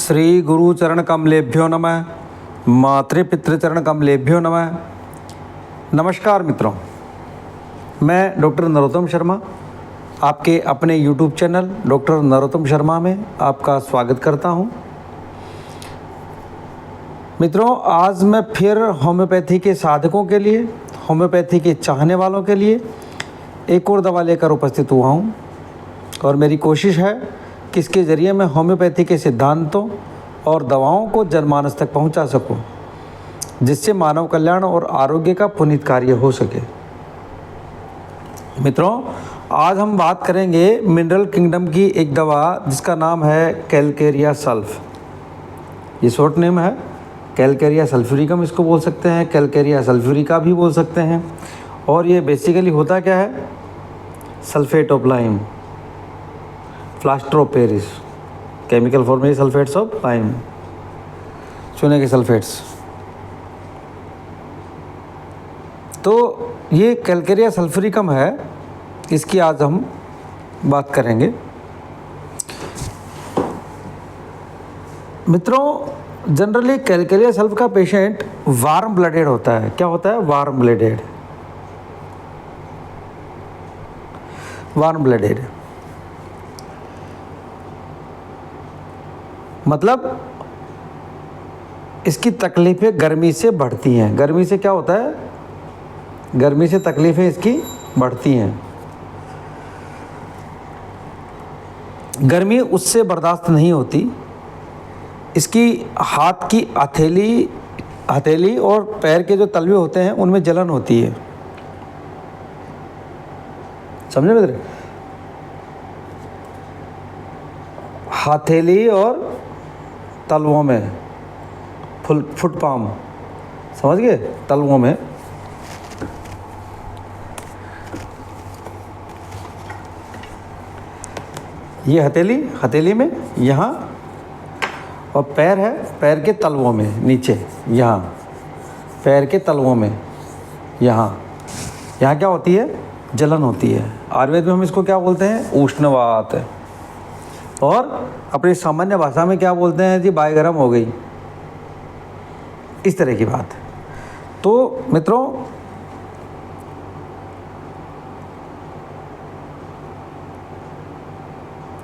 श्री गुरु चरण कमलेभ्यो नमः। मातृपितृचरण कमलेभ्यो नमः। नमस्कार मित्रों, मैं डॉक्टर नरोत्तम शर्मा आपके अपने YouTube channel doctor Narottam Sharma में आपका स्वागत करता हूं। मित्रों, आज मैं फिर होम्योपैथी के साधकों के लिए, होम्योपैथी के चाहने वालों के लिए एक और दवा लेकर उपस्थित हुआ हूं और मेरी कोशिश है कि इसके ज़रिए मैं होम्योपैथी के सिद्धांतों और दवाओं को जनमानस तक पहुंचा सकूं, जिससे मानव कल्याण और आरोग्य का पुनीत कार्य हो सके। मित्रों, आज हम बात करेंगे मिनरल किंगडम की एक दवा जिसका नाम है कैलकेरिया सल्फ। ये शॉर्ट नेम है, कैलकेरिया सल्फ्यूरिकम इसको बोल सकते हैं, कैलकेरिया सल्फ्यूरिका भी बोल सकते हैं। और ये बेसिकली होता क्या है? Sulphate of lime, plaster of Paris, chemical form में सल्फेट्स ऑफ लाइम, चूने के सल्फेट्स। तो ये कैलकेरिया सल्फ्यूरिकम है, इसकी आज हम बात करेंगे। मित्रों, जनरली कैलकेरिया सल्फ का पेशेंट वार्म ब्लडेड होता है। क्या होता है? Warm blooded. वार्म ब्लडेड मतलब इसकी तकलीफ़ें गर्मी से बढ़ती हैं। गर्मी से क्या होता है? गर्मी से तकलीफ़ें इसकी बढ़ती हैं। गर्मी उससे बर्दाश्त नहीं होती। इसकी हाथ की हथेली और पैर के जो तलवे होते हैं उनमें जलन होती है। समझे मित्र? हथेली और तलवों में, फुट पाम, समझ गए? तलवों में ये हथेली में यहाँ, और पैर है, पैर के तलवों में नीचे, यहाँ पैर के तलवों में यहाँ क्या होती है? जलन होती है। आयुर्वेद में हम इसको क्या बोलते हैं? उष्णवात है। और अपनी सामान्य भाषा में क्या बोलते हैं जी? बाई गर्म हो गई, इस तरह की बात है। तो मित्रों,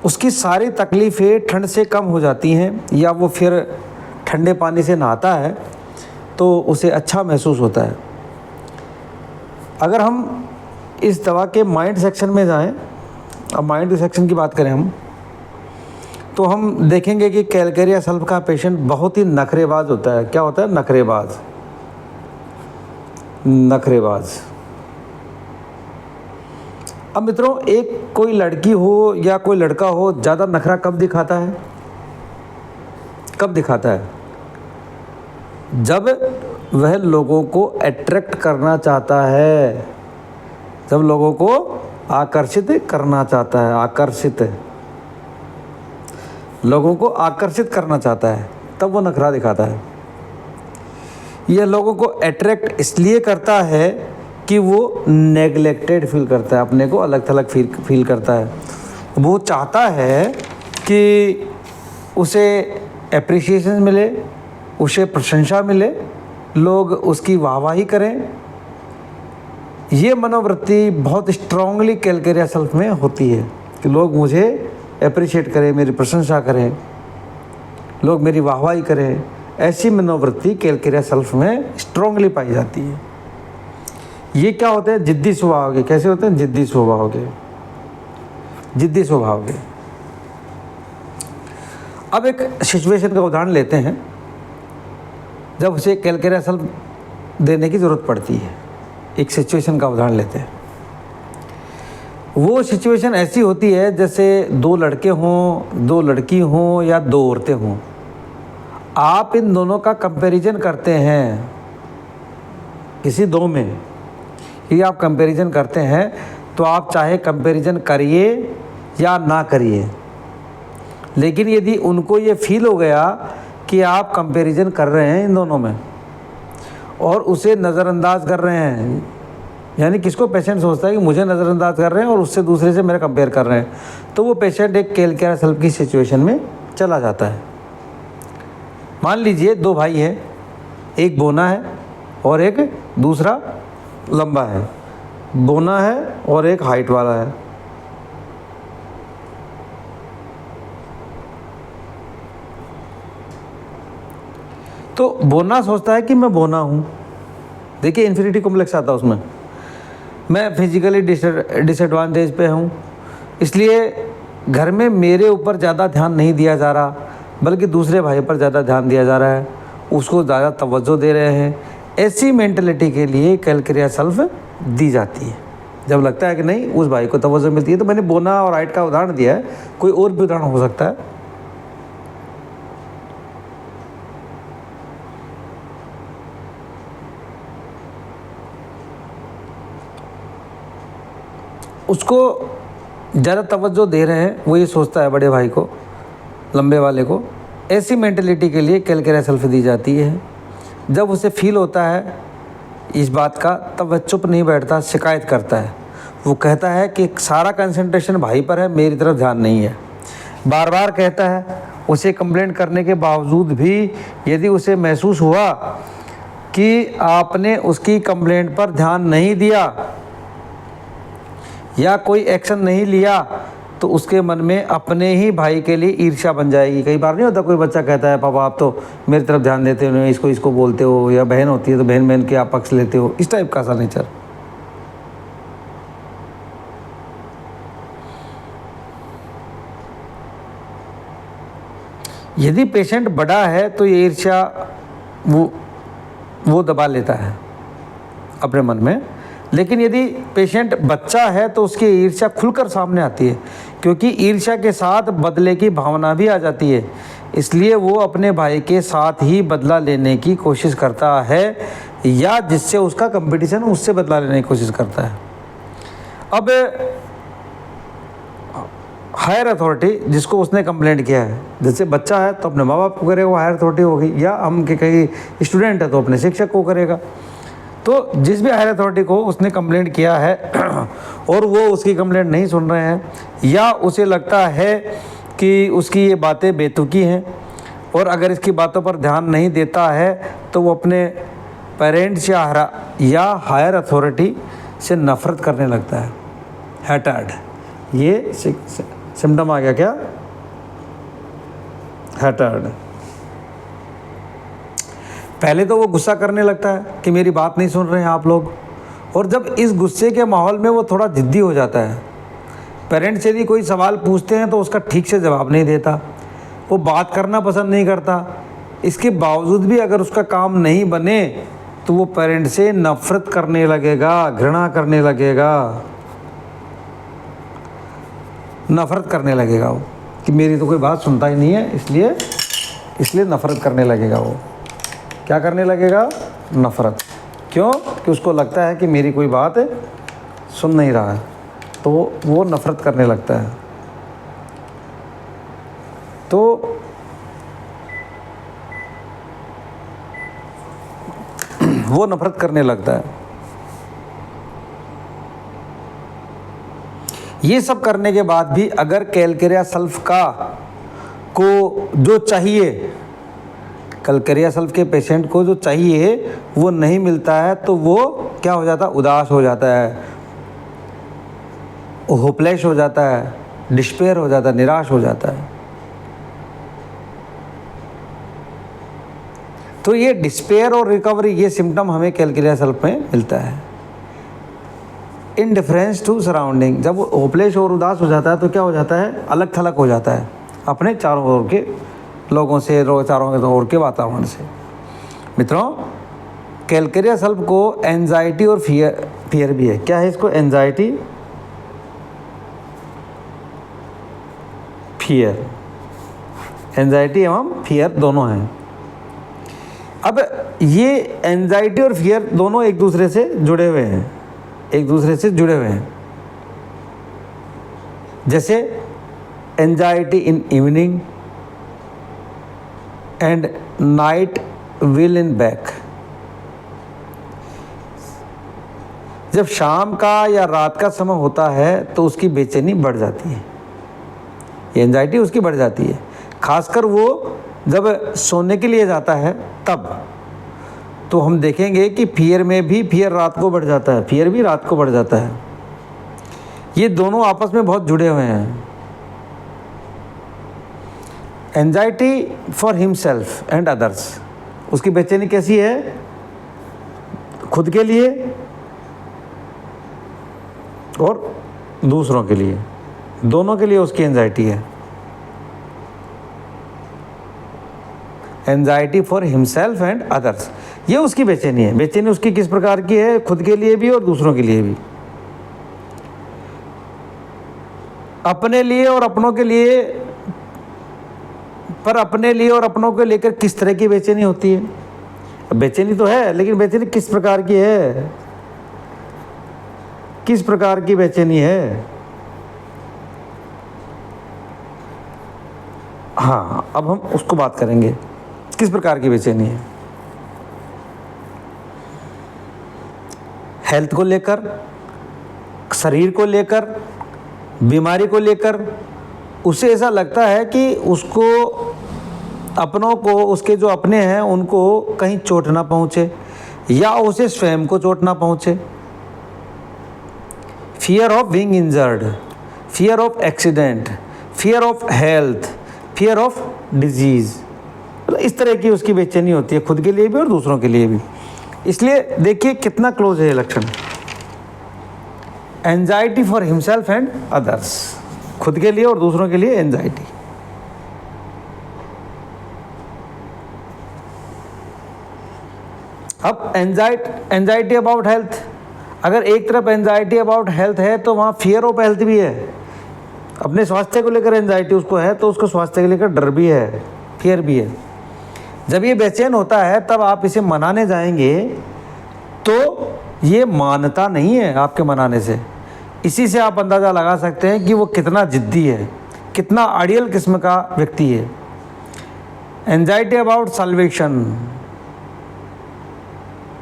उसकी सारी तकलीफ़ें ठंड से कम हो जाती हैं, या वो फिर ठंडे पानी से नहाता है तो उसे अच्छा महसूस होता है। अगर हम इस दवा के माइंड सेक्शन में जाएं, अब माइंड सेक्शन की बात करें हम, तो हम देखेंगे कि कैलकेरिया सल्फ का पेशेंट बहुत ही नखरेबाज होता है। क्या होता है? नखरेबाज। अब मित्रों, एक कोई लड़की हो या कोई लड़का हो, ज़्यादा नखरा कब दिखाता है? जब वह लोगों को अट्रैक्ट करना चाहता है, जब लोगों को आकर्षित करना चाहता है, लोगों को आकर्षित करना चाहता है, तब वो नखरा दिखाता है। यह लोगों को अट्रैक्ट इसलिए करता है कि वो नेग्लेक्टेड फील करता है, अपने को अलग थलग फील करता है। वो चाहता है कि उसे एप्रिसिएशन मिले, उसे प्रशंसा मिले, लोग उसकी वाहवाही करें। ये मनोवृत्ति बहुत स्ट्रांगली कैलकेरिया सल्फ में होती है कि लोग मुझे एप्रिशिएट करें, मेरी प्रशंसा करें, लोग मेरी वाहवाही करें। ऐसी मनोवृत्ति कैलकेरिया सल्फ में स्ट्रांगली पाई जाती है। ये क्या होते हैं? जिद्दी स्वभाव के। कैसे होते हैं? जिद्दी स्वभाव के। अब एक सिचुएशन का उदाहरण लेते हैं जब उसे कैलकेरिया सल्फ देने की ज़रूरत पड़ती है। एक सिचुएशन का उदाहरण लेते हैं। वो सिचुएशन ऐसी होती है जैसे दो लड़के हों, दो लड़की हों, या दो औरतें हों। आप इन दोनों का कंपैरिजन करते हैं, किसी दो में ही आप कंपैरिजन करते हैं, तो आप चाहे कंपैरिजन करिए या ना करिए, लेकिन यदि उनको ये फील हो गया कि आप कंपैरिजन कर रहे हैं इन दोनों में और उसे नज़रअंदाज कर रहे हैं, यानी किसको पेशेंट सोचता है कि मुझे नज़रअंदाज कर रहे हैं और उससे दूसरे से मेरा कंपेयर कर रहे हैं, तो वो पेशेंट एक कैलकेरिया सल्फ की सिचुएशन में चला जाता है। मान लीजिए दो भाई हैं, एक बोना है और एक दूसरा लंबा है। बोना है और एक हाइट वाला है। तो बोना सोचता है कि मैं बोना हूँ। देखिए इन्फिनिटी कॉम्प्लेक्स आता है उसमें, मैं फिजिकली डिसएडवांटेज पे हूँ, इसलिए घर में मेरे ऊपर ज़्यादा ध्यान नहीं दिया जा रहा, बल्कि दूसरे भाई पर ज़्यादा ध्यान दिया जा रहा है, उसको ज़्यादा तवज्जो दे रहे हैं। ऐसी मेंटलिटी के लिए कैलकेरिया सेल्फ दी जाती है। जब लगता है कि नहीं उस भाई को तवज्जो मिलती है, तो मैंने बोना और हाइट का उदाहरण दिया है, कोई और भी उदाहरण हो सकता है। उसको ज़्यादा तवज्जो दे रहे हैं, वो ये सोचता है बड़े भाई को, लंबे वाले को। ऐसी मेंटलिटी के लिए कैलकेरिया सेल्फ दी जाती है। जब उसे फील होता है इस बात का, तब वह चुप नहीं बैठता, शिकायत करता है। वो कहता है कि सारा कंसंट्रेशन भाई पर है, मेरी तरफ ध्यान नहीं है। बार बार कहता है। उसे कंप्लेंट करने के बावजूद भी यदि उसे महसूस हुआ कि आपने उसकी कंप्लेंट पर ध्यान नहीं दिया या कोई एक्शन नहीं लिया, तो उसके मन में अपने ही भाई के लिए ईर्ष्या बन जाएगी। कई बार नहीं होता, कोई बच्चा कहता है पापा आप तो मेरी तरफ ध्यान देते हो, इसको बोलते हो, या बहन होती है तो बहन के आप पक्ष लेते हो, इस टाइप का सा नेचर। यदि पेशेंट बड़ा है तो ये ईर्ष्या वो दबा लेता है अपने मन में, लेकिन यदि पेशेंट बच्चा है तो उसकी ईर्ष्या खुलकर सामने आती है, क्योंकि ईर्ष्या के साथ बदले की भावना भी आ जाती है। इसलिए वो अपने भाई के साथ ही बदला लेने की कोशिश करता है, या जिससे उसका कंपटीशन उससे बदला लेने की कोशिश करता है। अब हायर अथॉरिटी जिसको उसने कंप्लेंट किया है, जैसे बच्चा है तो अपने माँ बाप को करेगा, वो हायर अथॉरिटी होगी, या हम कहीं स्टूडेंट है तो अपने शिक्षक को करेगा। तो जिस भी हायर अथॉरिटी को उसने कंप्लेंट किया है और वो उसकी कंप्लेंट नहीं सुन रहे हैं, या उसे लगता है कि उसकी ये बातें बेतुकी हैं और अगर इसकी बातों पर ध्यान नहीं देता है, तो वो अपने पेरेंट्स या हायर अथॉरिटी से नफ़रत करने लगता है। हैटर्ड, ये सिम्टम आ गया क्या? हैटर्ड। पहले तो वो गुस्सा करने लगता है कि मेरी बात नहीं सुन रहे हैं आप लोग, और जब इस गुस्से के माहौल में वो थोड़ा ज़िद्दी हो जाता है। पेरेंट्स यदि कोई सवाल पूछते हैं तो उसका ठीक से जवाब नहीं देता, वो बात करना पसंद नहीं करता। इसके बावजूद भी अगर उसका काम नहीं बने तो वो पेरेंट से नफ़रत करने लगेगा, घृणा करने लगेगा, नफ़रत करने लगेगा वो कि मेरी तो कोई बात सुनता ही नहीं है, इसलिए नफ़रत करने लगेगा। वो क्या करने लगेगा? नफ़रत। क्यों? कि उसको लगता है कि मेरी कोई बात सुन नहीं रहा है, तो वो नफ़रत करने लगता है। तो वो नफ़रत करने लगता है। ये सब करने के बाद भी अगर कैलकेरिया सेल्फ को जो चाहिए, कैलकेरिया सेल्फ के पेशेंट को जो चाहिए वो नहीं मिलता है, तो वो क्या हो जाता है? उदास हो जाता है, होपलेस हो जाता है, डिस्पेयर हो जाता है, निराश हो जाता है। तो ये डिस्पेयर और रिकवरी, ये सिम्टम हमें कैलकेरिया सेल्फ में मिलता है। इनडिफरेंस टू सराउंडिंग, जब वो होपलेस और उदास हो जाता है तो क्या हो जाता है? अलग थलग हो जाता है अपने चारों ओर के लोगों से, चारों ओर के वातावरण से। मित्रों, कैलकेरिया सेल्फ को एंजाइटी और फियर भी है। क्या है इसको? Anxiety, fear. एंजाइटी एवं फियर दोनों हैं। अब ये एंजाइटी और फियर दोनों एक दूसरे से जुड़े हुए हैं, जैसे anxiety in evening and night will in back. जब शाम का या रात का समय होता है तो उसकी बेचैनी बढ़ जाती है, ये एंजाइटी उसकी बढ़ जाती है। खासकर वो जब सोने के लिए जाता है तब तो हम देखेंगे कि फियर में भी फियर रात को बढ़ जाता है, फियर भी रात को बढ़ जाता है। ये दोनों आपस में बहुत जुड़े हुए हैं। Anxiety for himself and others, उसकी बेचैनी कैसी है? खुद के लिए और दूसरों के लिए, दोनों के लिए उसकी एंजाइटी है। Anxiety for himself and others, ये उसकी बेचैनी है। बेचैनी उसकी किस प्रकार की है? खुद के लिए भी और दूसरों के लिए भी। अपने लिए और अपनों के लिए, पर अपने लिए और अपनों को लेकर किस तरह की बेचैनी होती है? बेचैनी तो है, लेकिन बेचैनी किस प्रकार की है? किस प्रकार की बेचैनी है? हाँ, अब हम उसको बात करेंगे, किस प्रकार की बेचैनी है। हेल्थ को लेकर, शरीर को लेकर, बीमारी को लेकर उसे ऐसा लगता है कि उसको, अपनों को, उसके जो अपने हैं उनको कहीं चोट ना पहुंचे या उसे स्वयं को चोट ना पहुंचे। Fear of being injured, fear of accident, fear of health, fear of disease, इस तरह की उसकी बेचैनी होती है, खुद के लिए भी और दूसरों के लिए भी। इसलिए देखिए कितना क्लोज है ये लक्षण। Anxiety for himself and others, खुद के लिए और दूसरों के लिए एंजाइटी। अब एंजाइटी अबाउट हेल्थ, अगर एक तरफ एंजाइटी अबाउट हेल्थ है तो वहाँ फियर ऑफ हेल्थ भी है। अपने स्वास्थ्य को लेकर एंजाइटी उसको है तो उसको स्वास्थ्य को लेकर डर भी है, फियर भी है। जब ये बेचैन होता है तब आप इसे मनाने जाएंगे तो ये मानता नहीं है आपके मनाने से। इसी से आप अंदाज़ा लगा सकते हैं कि वो कितना जिद्दी है, कितना आइडियल किस्म का व्यक्ति है। एंजाइटी अबाउट सल्वेशन,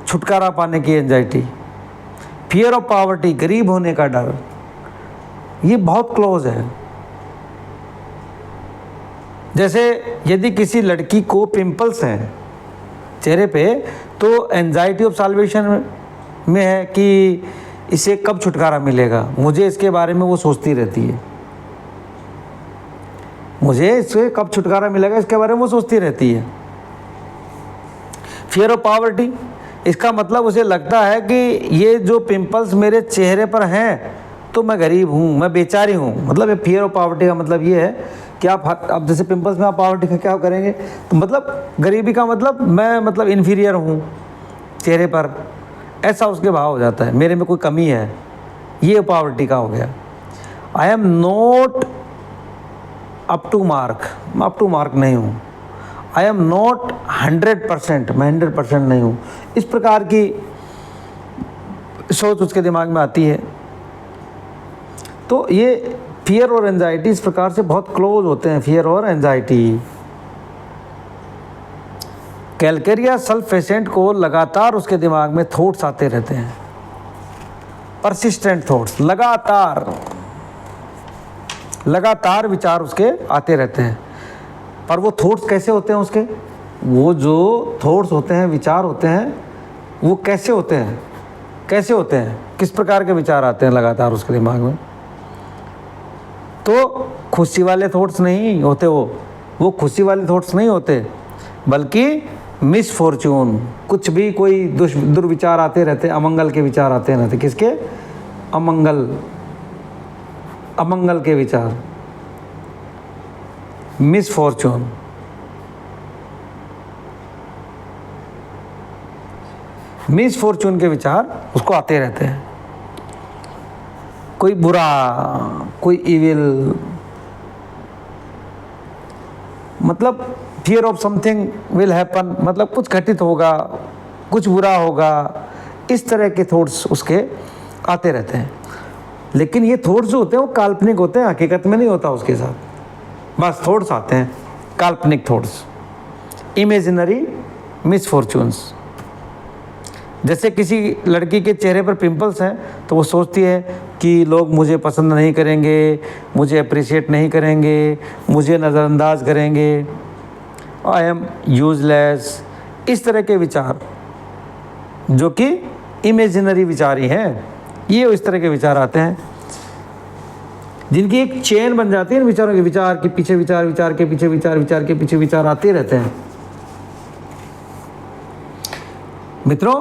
छुटकारा पाने की एंजाइटी। फियर ऑफ पॉवर्टी, गरीब होने का डर, ये बहुत क्लोज है। जैसे यदि किसी लड़की को पिंपल्स हैं चेहरे पे तो एंजाइटी ऑफ सल्वेशन में है कि इसे कब छुटकारा मिलेगा, मुझे इसके बारे में वो सोचती रहती है, मुझे इससे कब छुटकारा मिलेगा इसके बारे में वो सोचती रहती है। फियर ऑफ पॉवर्टी, इसका मतलब उसे लगता है कि ये जो पिंपल्स मेरे चेहरे पर हैं तो मैं गरीब हूँ, मैं बेचारी हूँ। मतलब ये फियर ऑफ पॉवर्टी का मतलब ये है कि आप जैसे पिंपल्स में आप पॉवर्टी का क्या करेंगे तो मतलब गरीबी का मतलब मैं मतलब इन्फीरियर हूँ चेहरे पर, ऐसा उसके भाव हो जाता है, मेरे में कोई कमी है, ये पॉवर्टी का हो गया। I am not up to mark, मैं अप टू मार्क नहीं हूँ। आई एम नॉट 100%, मैं 100% नहीं हूँ। इस प्रकार की सोच उसके दिमाग में आती है। तो ये फियर और एंजाइटी इस प्रकार से बहुत क्लोज होते हैं, फियर और एंजाइटी। कैलकेरिया सेल्फ पेशेंट को लगातार उसके दिमाग में थॉट्स आते रहते हैं, परसिस्टेंट थॉट्स, लगातार विचार उसके आते रहते हैं। पर वो थॉट्स कैसे होते हैं उसके, वो जो थॉट्स होते हैं, विचार होते हैं, वो कैसे होते हैं, किस प्रकार के विचार आते हैं लगातार उसके दिमाग में? तो खुशी वाले थॉट्स नहीं होते, वो खुशी वाले थॉट्स नहीं होते, बल्कि मिसफॉर्चून, कुछ भी कोई दुर्विचार आते रहते, अमंगल के विचार आते रहते। किसके? अमंगल के विचार, मिसफॉर्चून। मिसफॉर्चून के विचार उसको आते रहते हैं। कोई बुरा, कोई इविल, मतलब fear of something will happen, मतलब कुछ घटित होगा, कुछ बुरा होगा, इस तरह के थॉट्स उसके आते रहते हैं। लेकिन ये थॉट्स जो होते हैं वो काल्पनिक होते हैं, हकीकत में नहीं होता उसके साथ, बस थॉट्स आते हैं, काल्पनिक थॉट्स, इमेजिनरी मिसफॉर्चून्स। जैसे किसी लड़की के चेहरे पर पिंपल्स हैं तो वो सोचती है कि लोग मुझे पसंद नहीं करेंगे, मुझे अप्रिशिएट नहीं करेंगे, मुझे नज़रअंदाज करेंगे, आई एम यूजलेस, इस तरह के विचार जो कि इमेजिनरी विचार ही हैं, ये इस तरह के विचार आते हैं जिनकी एक चेन बन जाती है इन विचारों के, विचार के पीछे विचार, विचार के पीछे विचार, विचार के पीछे विचार आते रहते हैं। मित्रों,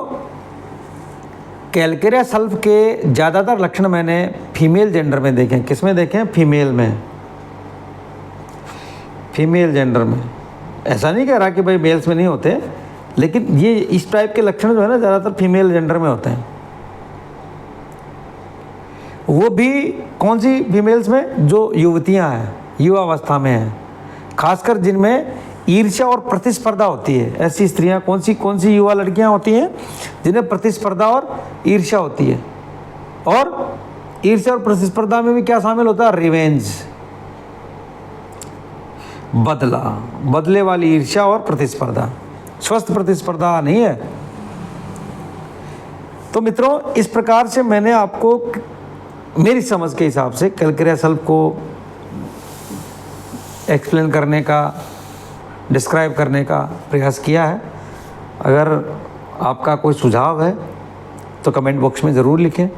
कैलकेरिया सल्फ के ज़्यादातर लक्षण मैंने फीमेल जेंडर में देखे हैं। किस में देखे हैं? फीमेल में, फीमेल जेंडर में। ऐसा नहीं कह रहा कि भाई मेल्स में नहीं होते, लेकिन ये इस टाइप के लक्षण जो है ना ज़्यादातर फीमेल जेंडर में होते हैं। वो भी कौन सी फीमेल्स में? जो युवतियां हैं, युवा अवस्था में हैं, खासकर जिनमें ईर्ष्या और प्रतिस्पर्धा होती है। ऐसी स्त्रियां कौन सी युवा लड़कियां होती हैं जिन्हें प्रतिस्पर्धा और ईर्ष्या होती है। और ईर्ष्या और प्रतिस्पर्धा में भी क्या शामिल होता है? रिवेंज, बदले वाली ईर्ष्या और प्रतिस्पर्धा, स्वस्थ प्रतिस्पर्धा नहीं है। तो मित्रों, इस प्रकार से मैंने आपको मेरी समझ के हिसाब से कैलकेरिया सल्फ को एक्सप्लेन करने का, डिस्क्राइब करने का प्रयास किया है। अगर आपका कोई सुझाव है तो कमेंट बॉक्स में ज़रूर लिखें,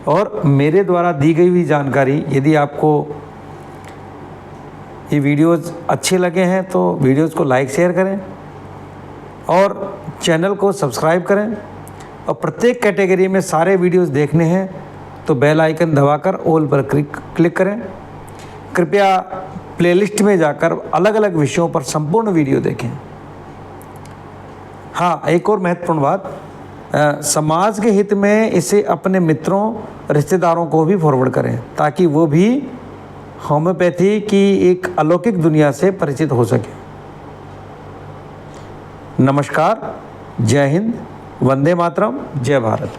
और मेरे द्वारा दी गई हुई जानकारी यदि आपको ये वीडियोज़ अच्छे लगे हैं तो वीडियोज़ को लाइक शेयर करें और चैनल को सब्सक्राइब करें, और प्रत्येक कैटेगरी में सारे वीडियोज़ देखने हैं तो बेल आइकन दबाकर ऑल पर क्लिक करें। कृपया प्लेलिस्ट में जाकर अलग अलग विषयों पर संपूर्ण वीडियो देखें। हाँ, एक और महत्वपूर्ण बात, समाज के हित में इसे अपने मित्रों, रिश्तेदारों को भी फॉरवर्ड करें ताकि वो भी होम्योपैथी की एक अलौकिक दुनिया से परिचित हो सके। नमस्कार, जय हिंद, वंदे मातरम, जय भारत।